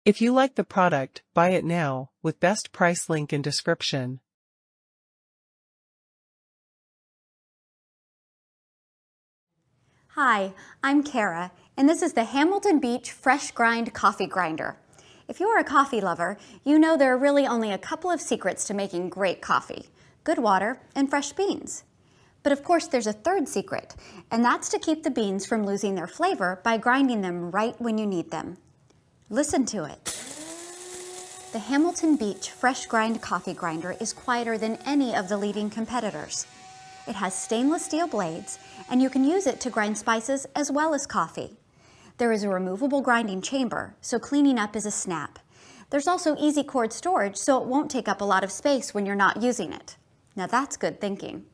If you like the product, buy it now, with best price link in description. Hi, I'm Kara, and this is the Hamilton Beach Fresh Grind Coffee Grinder. If you're a coffee lover, you know there are really only a couple of secrets to making great coffee: good water and fresh beans. But of course there's a third secret, and that's to keep the beans from losing their flavor by grinding them right when you need them. Listen to it. The Hamilton Beach Fresh Grind Coffee Grinder is quieter than any of the leading competitors. It has stainless steel blades, and you can use it to grind spices as well as coffee. There is a removable grinding chamber, so cleaning up is a snap. There's also easy cord storage, so it won't take up a lot of space when you're not using it. Now that's good thinking.